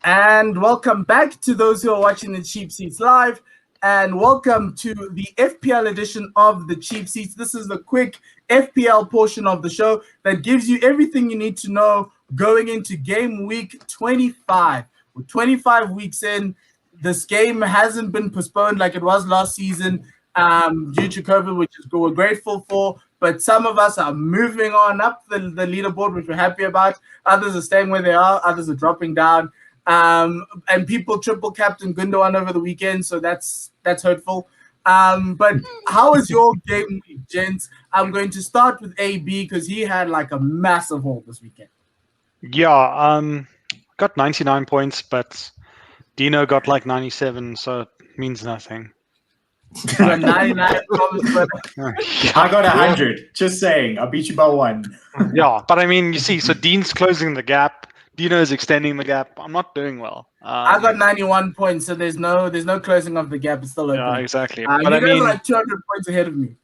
And welcome back to those who are watching the Cheap Seats Live. And welcome to the FPL edition of the Cheap Seats. This is the quick FPL portion of the show that gives you everything you need to know going into game week 25. We're 25 weeks in. This game hasn't been postponed like it was last season due to COVID, which we're grateful for. But some of us are moving on up the leaderboard, which we're happy about. Others are staying where they are. Others are dropping down. And people triple captain Gundogan over the weekend, so that's hurtful. But how was your game week, gents? I'm going to start with AB because he had like a massive haul this weekend. Yeah, got 99 points, but Dino got like 97, so it means nothing. You got 99 problems, I got 100. Just saying, I beat you by 1. Yeah, but I mean, you see, so Dean's closing the gap. Dino is extending the gap. I'm not doing well. I got 91 points, so there's no closing of the gap. It's still open. Yeah, exactly. But you guys are like 200 points ahead of me.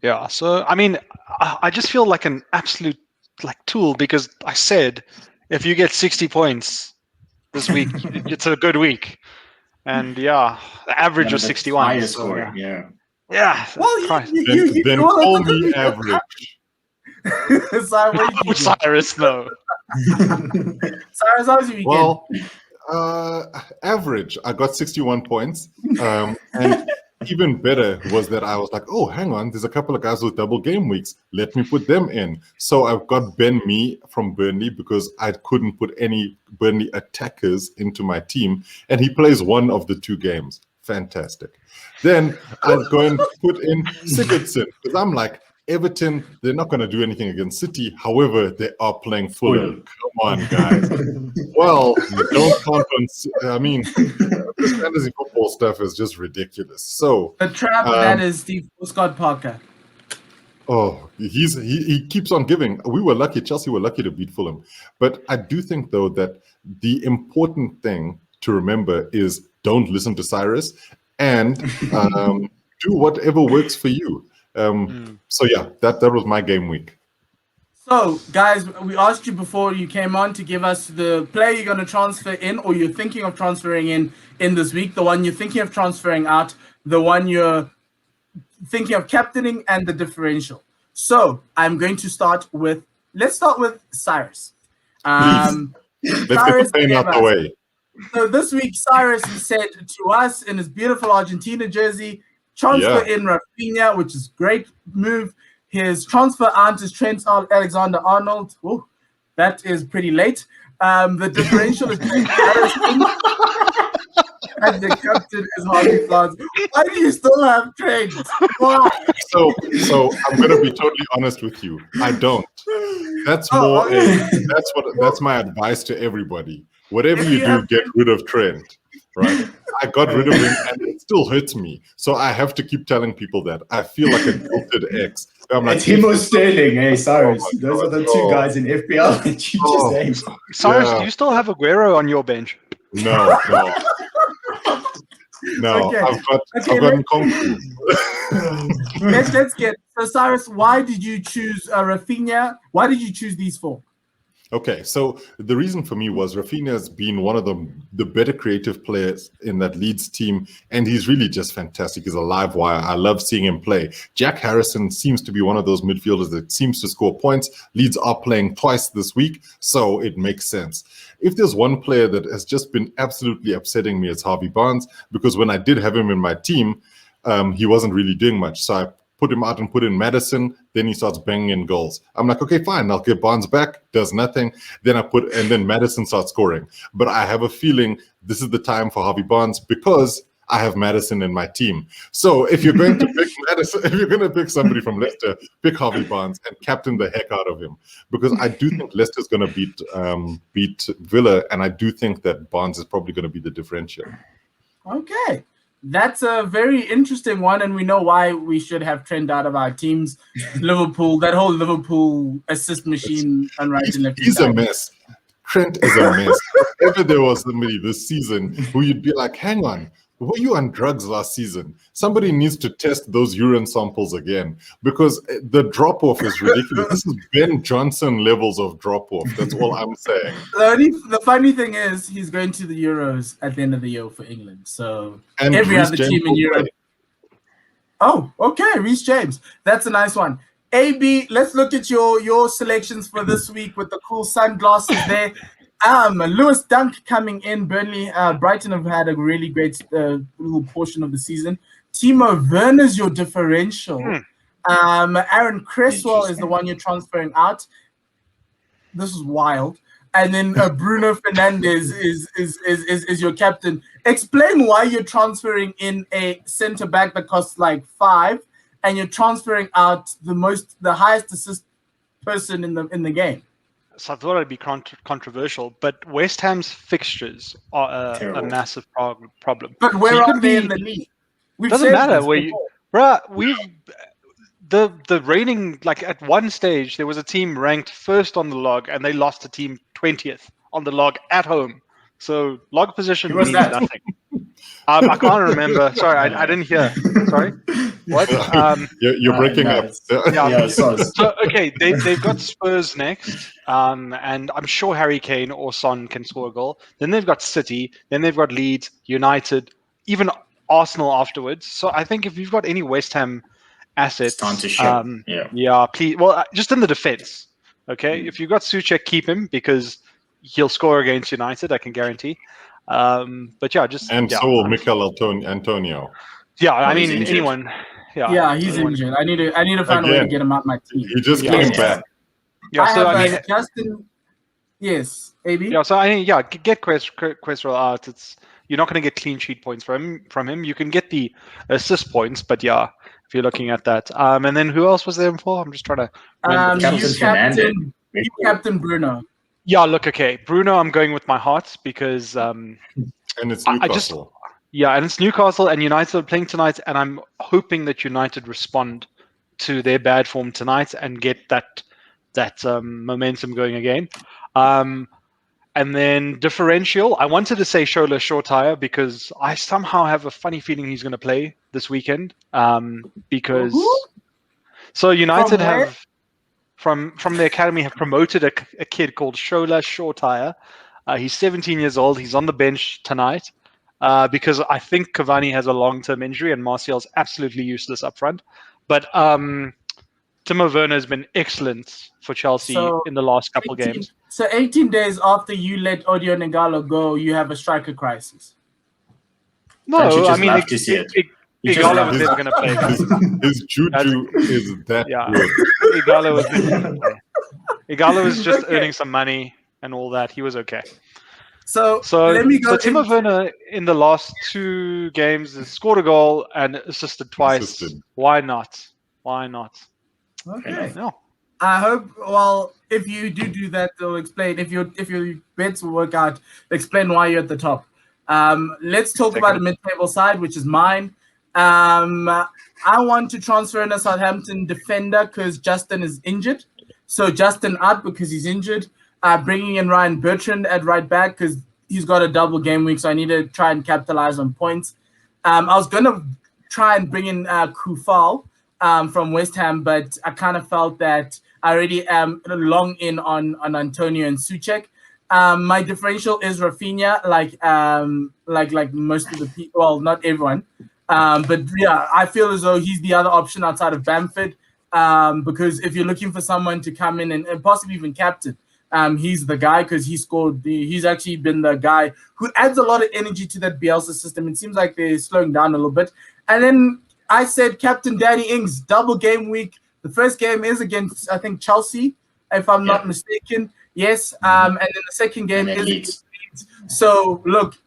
Yeah, so I mean, I just feel like an absolute tool because I said if you get 60 points this week, it's a good week. And yeah, the average was 61. Highest score, yeah. Yeah. Well, then call me average. Cyrus, no. Cyrus, how was your weekend? Well, average. I got 61 points. And even better was that I was like, oh, hang on, there's a couple of guys with double game weeks. Let me put them in. So I've got Ben Mee from Burnley because I couldn't put any Burnley attackers into my team. And he plays one of the 2 games. Fantastic. Then I'll go and put in Sigurdsson because I'm like, Everton, they're not going to do anything against City. However, they are playing Fulham. Come on, guys. Well, don't count on... I mean, this fantasy football stuff is just ridiculous. So the trap that is Scott Parker. Oh, he keeps on giving. We were lucky. Chelsea were lucky to beat Fulham. But I do think, though, that the important thing to remember is don't listen to Cyrus and do whatever works for you. So yeah, that was my game week. So guys, we asked you before you came on to give us the player you're going to transfer in or you're thinking of transferring in this week, the one you're thinking of transferring out, the one you're thinking of captaining, and the differential. So I'm going to let's start with Cyrus. Let's get the pain out the way. So this week Cyrus said to us in his beautiful Argentina jersey, transfer in Rafinha, which is a great move. His transfer out is Trent Alexander-Arnold. Oh, that is pretty late. The differential is Harrison. And the captain is Harvey Barnes. Why do you still have Trent? Why? So I'm going to be totally honest with you. I don't. That's that's my advice to everybody. Whatever you do, get rid of Trent. Right, I got rid of him, and it still hurts me. So I have to keep telling people that I feel like a guilted ex. I'm like, it's him or Sterling, hey Cyrus. Those are the 2 guys in FPL that you just named. Cyrus, do you still have Aguero on your bench? No. Okay. I've got Nkunku. Let's get so Cyrus. Why did you choose Rafinha? Why did you choose these 4? Okay, so the reason for me was Rafinha has been one of the better creative players in that Leeds team, and he's really just fantastic. He's a live wire. I love seeing him play. Jack Harrison seems to be one of those midfielders that seems to score points. Leeds are playing twice this week, so it makes sense. If there's one player that has just been absolutely upsetting me, it's Harvey Barnes, because when I did have him in my team, he wasn't really doing much. So I put him out and put in Madison, then he starts banging in goals. I'm like, okay, fine, I'll get Barnes back, does nothing. Then Madison starts scoring. But I have a feeling this is the time for Harvey Barnes because I have Madison in my team. So if you're going to pick Madison, if you're going to pick somebody from Leicester, pick Harvey Barnes and captain the heck out of him. Because I do think Leicester's going to beat Villa, and I do think that Barnes is probably going to be the differential. Okay. That's a very interesting one, and we know why we should have Trent out of our teams. Liverpool, that whole Liverpool assist machine on right and left. He's a mess. Trent is a mess. If there was somebody this season who you'd be like, hang on, were you on drugs last season? Somebody needs to test those urine samples again because the drop-off is ridiculous. This is Ben Johnson levels of drop-off. That's all I'm saying. The funny thing is, he's going to the Euros at the end of the year for England. So And every Reece other James team in will Europe. play. Oh, okay, Reece James. That's a nice one. AB, let's look at your selections for this week with the cool sunglasses there. Lewis Dunk coming in. Burnley, Brighton have had a really great little portion of the season. Timo Werner's your differential. Aaron Cresswell is the one you're transferring out. This is wild. And then Bruno Fernandes is your captain. Explain why you're transferring in a centre back that costs like 5, and you're transferring out the highest assist person in the game. So I thought it'd be controversial, but West Ham's fixtures are a massive problem. But where you are can they be- in the league? Doesn't matter where you, the reigning, like at one stage there was a team ranked first on the log and they lost to team 20th on the log at home. So log position Who was means that? nothing. I can't remember. Sorry, I didn't hear. Sorry. What? You're breaking up. Yeah, so Okay, they've got Spurs next, and I'm sure Harry Kane or Son can score a goal. Then they've got City, then they've got Leeds, United, even Arsenal afterwards. So I think if you've got any West Ham assets, it's time to show. yeah, please. Well, just in the defense, okay. If you've got Souček, keep him because he'll score against United. I can guarantee. But yeah, just And yeah, so will Mikel Antonio. Yeah, I he's mean injured. anyone. Yeah, he's injured. I need to find a way to get him out my team. He just Yeah. came Yeah. back. Yeah, I so have I mean, Justin. Yes, AB. yeah, so I mean, yeah, get Cresswell out. You're not going to get clean sheet points from him. You can get the assist points, but yeah, if you're looking at that, and then who else was there for? I'm just trying to. Captain you Captain Bruno. Yeah, look, okay, Bruno. I'm going with my heart because And it's I Newcastle. yeah, and it's Newcastle and United are playing tonight, and I'm hoping that United respond to their bad form tonight and get that momentum going again. And then differential, I wanted to say Shola Shortire because I somehow have a funny feeling he's going to play this weekend. Because so United from the academy have promoted a kid called Shola Shortire. He's 17 years old. He's on the bench tonight. Because I think Cavani has a long-term injury and Martial's absolutely useless up front. But Timo Werner has been excellent for Chelsea in the last couple games. So 18 days after you let Odion Igalo go, you have a striker crisis. Don't you No, just I mean, love to see it? You just Igalo love was to never see going to play. His juju is that good. Igalo was never going to play. Igalo was just earning some money and all that. He was okay. So let me go. So Timo Werner in the last 2 games has scored a goal and assisted twice. Why not? Okay. No. I hope. Well, if you do that, they'll explain. If your bets will work out, explain why you're at the top. Let's talk about the mid-table side, which is mine. I want to transfer in a Southampton defender because Justin is injured. So Justin out because he's injured. Bringing in Ryan Bertrand at right back because he's got a double game week, so I need to try and capitalize on points. I was going to try and bring in Kufal from West Ham, but I kind of felt that I already am long in on Antonio and Souček. My differential is Rafinha, like most of the people. Well, not everyone, but yeah, I feel as though he's the other option outside of Bamford. Because if you're looking for someone to come in and possibly even captain, he's the guy because he's actually been the guy who adds a lot of energy to that Bielsa system. It seems like they're slowing down a little bit. And then I said Captain Danny Ings, double game week. The first game is against, I think, Chelsea, if I'm not mistaken. Yes. And then the second game is against Leeds. So look,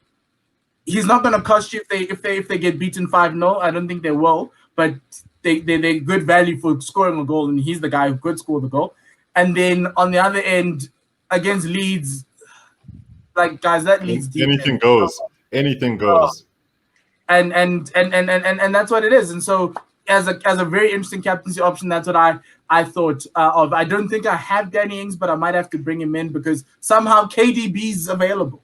he's not going to cost you if they get beaten 5-0. I don't think they will, but they're good value for scoring a goal, and he's the guy who could score the goal. And then on the other end, against Leeds, like guys, that Leeds defense, anything goes. And that's what it is. And so as a very interesting captaincy option, that's what I thought of. I don't think I have Danny Ings, but I might have to bring him in because somehow KDB's available.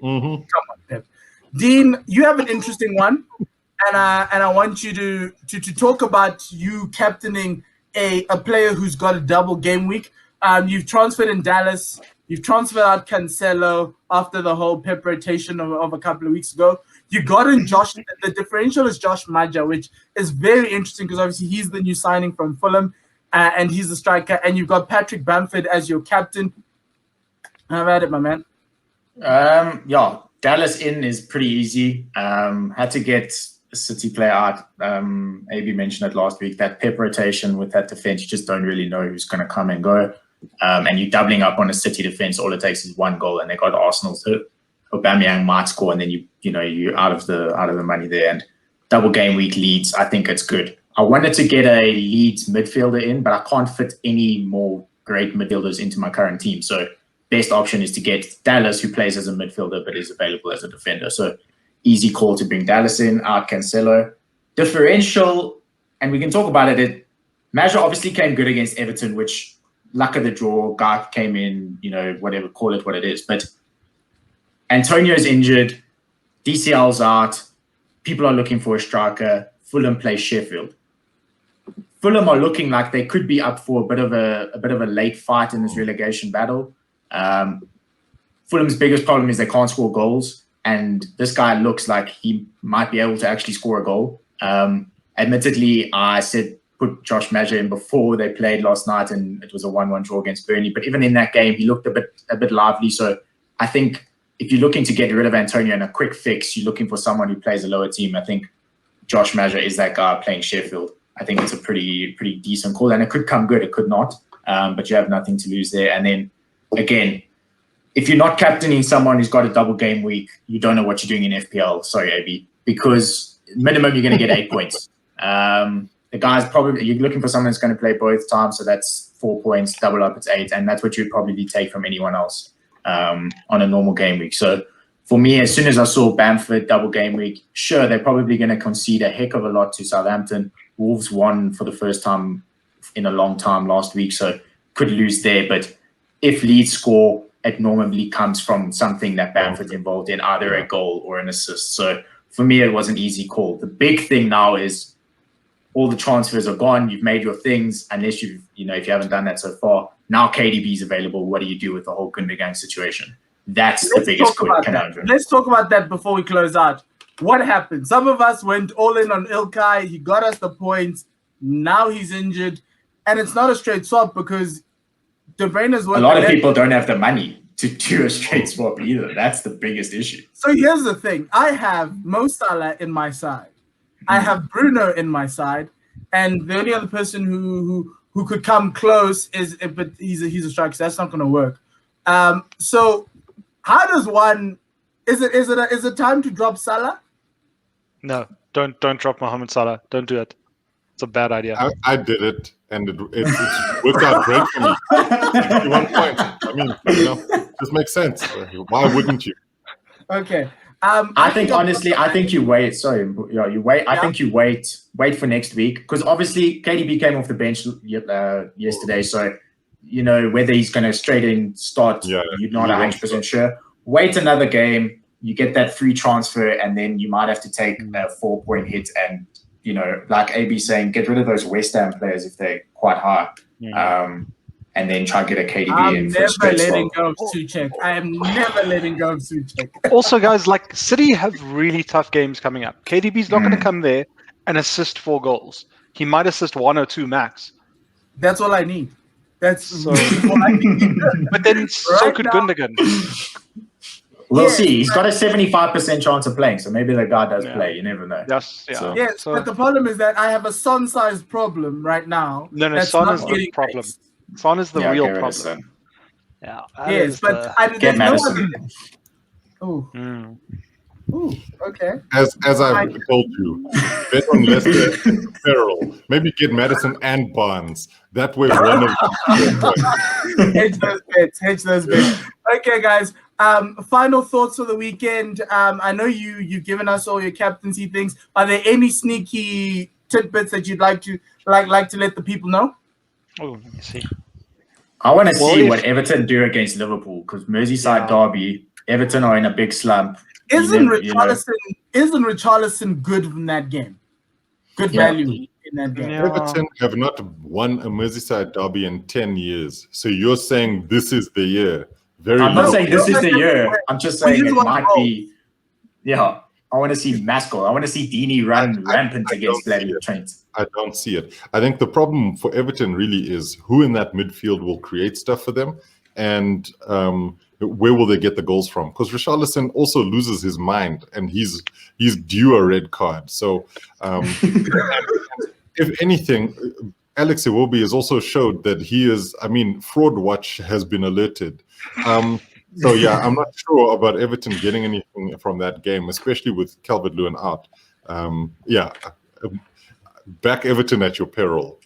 Mm-hmm. Come on, Pep. Dean, you have an interesting one, and I want you to talk about you captaining a player who's got a double game week. You've transferred in Dallas. You've transferred out Cancelo after the whole pep rotation of a couple of weeks ago. You got in Josh. The differential is Josh Maja, which is very interesting because obviously he's the new signing from Fulham, and he's the striker. And you've got Patrick Bamford as your captain. Have at it, my man. Yeah, Dallas in is pretty easy. Had to get a City player out. AB mentioned it last week. That pep rotation with that defense, you just don't really know who's going to come and go. And you're doubling up on a City defense. All it takes is one goal, and they got Arsenal. So Aubameyang might score, and then you're out of the money there. And double game week Leeds, I think it's good. I wanted to get a Leeds midfielder in, but I can't fit any more great midfielders into my current team. So best option is to get Dallas, who plays as a midfielder but is available as a defender. So easy call to bring Dallas in, out Cancelo. Differential, and we can talk about it. Maja obviously came good against Everton, which luck of the draw, guy came in, whatever, call it what it is. But Antonio's injured, DCL's out, people are looking for a striker. Fulham plays Sheffield. Fulham are looking like they could be up for a bit of a late fight in this relegation battle. Fulham's biggest problem is they can't score goals, and this guy looks like he might be able to actually score a goal. Admittedly, I said put Josh Maja in before they played last night, and it was a 1-1 draw against Burnley. But even in that game, he looked a bit lively. So I think if you're looking to get rid of Antonio in a quick fix, you're looking for someone who plays a lower team. I think Josh Maja is that guy playing Sheffield. I think it's a pretty decent call, and it could come good, it could not. But you have nothing to lose there. And then again, if you're not captaining someone who's got a double game week, you don't know what you're doing in FPL. Sorry, AB, because minimum you're going to get 8 points. The guy's probably, you're looking for someone that's going to play both times, so that's 4 points. Double up, it's 8, and that's what you'd probably take from anyone else on a normal game week. So for me, as soon as I saw Bamford double game week, sure, they're probably going to concede a heck of a lot to Southampton. Wolves won for the first time in a long time last week, so could lose there. But if Leeds score, it normally comes from something that Bamford's involved in, either a goal or an assist. So for me, it was an easy call. The big thing now is all the transfers are gone. You've made your things, unless if you haven't done that so far. Now KDB is available. What do you do with the whole Gundogan situation? That's the biggest conundrum. Let's talk about that before we close out. What happened? Some of us went all in on Ilkay. He got us the points. Now he's injured. And it's not a straight swap because De Bruyne's a lot of people don't have the money to do a straight swap either. That's the biggest issue. So here's the thing. I have Mo Salah in my side. I have Bruno in my side. And the only other person who could come close but he's a striker, so that's not going to work. So how does one... Is it time to drop Salah? No, don't drop Mohamed Salah. Don't do it. It's a bad idea. I did it, and it's worked out great for me. 61 points. I mean, just makes sense. Why wouldn't you? Okay. I think honestly, I think you wait. Sorry, you wait. Yeah. I think you wait for next week, because obviously KDB came off the bench yesterday, so whether he's going to straight in start, you're not 100% sure. Wait another game, you get that free transfer, and then you might have to take a 4-point hit. And like AB saying, get rid of those West Ham players if they're quite high, and then try to get a KDB in for a straight swap. I am never letting go of Suchek. Also, guys, like City have really tough games coming up. KDB's not going to come there and assist 4 goals. He might assist 1 or 2 max. That's all I need. That's all I need. But then so could Gundogan. We'll see. He's got a 75% chance of playing, so maybe the guy does play. You never know. Yes, yeah. Yes, but the problem is that I have a Son-sized problem right now. No, Son is the problem. Son is the real problem. Yeah. Yes, but there's no other... Oh. Ooh, okay. As I've told you, bet on Leicester, Ferrell. Maybe get Madison and Barnes. That way, one of them. Hedge those bets. Okay, guys. Final thoughts for the weekend. I know you've given us all your captaincy things. Are there any sneaky tidbits that you'd like to let the people know? Oh, let me see. I want to see what Everton do against Liverpool, because Merseyside derby, Everton are in a big slump. Isn't You know. Richarlison good in that game? Good Yeah. value in that game. Yeah. Everton have not won a Merseyside derby in 10 years. So you're saying this is the year. Very I'm not low. saying this is the year. I'm just We saying just it want might goals. be. Yeah, I want to see Mascot. I want to see Deeney run rampant I against don't see bloody it. Trent. I don't see it. I think the problem for Everton really is who in that midfield will create stuff for them, and where will they get the goals from? Because Richarlison also loses his mind, and he's due a red card. So, if anything, Alex Iwobi has also showed that he is. I mean, Fraud Watch has been alerted. So yeah, I'm not sure about Everton getting anything from that game, especially with Calvert-Lewin out. Back Everton at your peril.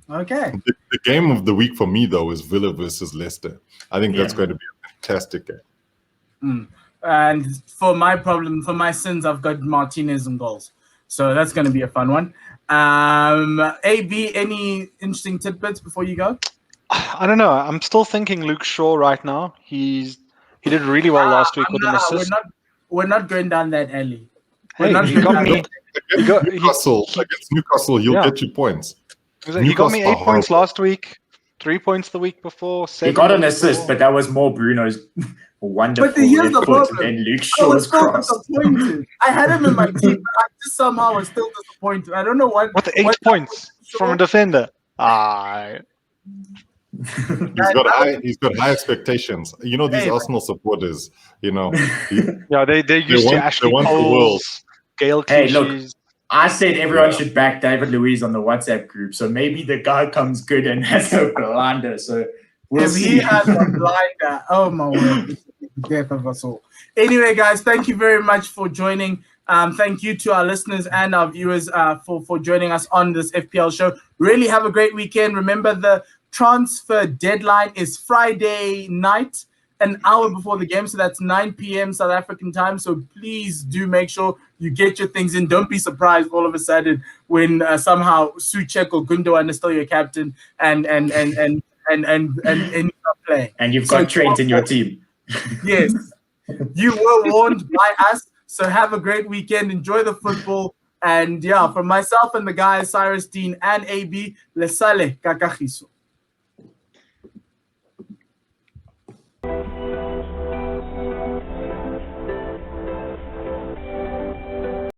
Okay. The game of the week for me, though, is Villa versus Leicester. I think that's Yeah. going to be a fantastic game. And for my sins, I've got Martinez and goals. So that's going to be a fun one. AB, any interesting tidbits before you go? I don't know. I'm still thinking Luke Shaw right now. He did really well last week with an assist. We're not going down that alley. Hey, he got me. Against Newcastle, he'll get you points. He got me 8 points last week, 3 points the week before. He got an assist, but that was more Bruno's wonderful But here's the left foot problem. than Luke I was Shaw's still cross. disappointed. I had him in my team, but I just somehow was still disappointed. I don't know what. What, 8 points from a defender? He's got high expectations. You know, these Arsenal supporters, you know. Yeah, they're used to Ashley Coles, Gail Hey, look, Clichy's. I said everyone should back David Luiz on the WhatsApp group, so maybe the guy comes good and has a blinder. So we'll see. He has a blinder, oh my word, death of us all. Anyway, guys, thank you very much for joining. Thank you to our listeners and our viewers for joining us on this FPL show. Really have a great weekend. Remember, the transfer deadline is Friday night, an hour before the game, so that's 9 p.m. South African time. So please do make sure you get your things in. Don't be surprised all of a sudden when somehow Suchek or Gundogan is still your captain and you're not playing. And you've got Trent in your team. Yes, you were warned by us. So have a great weekend. Enjoy the football. And yeah, from myself and the guys, Cyrus Dean and AB, le sale kakagiso.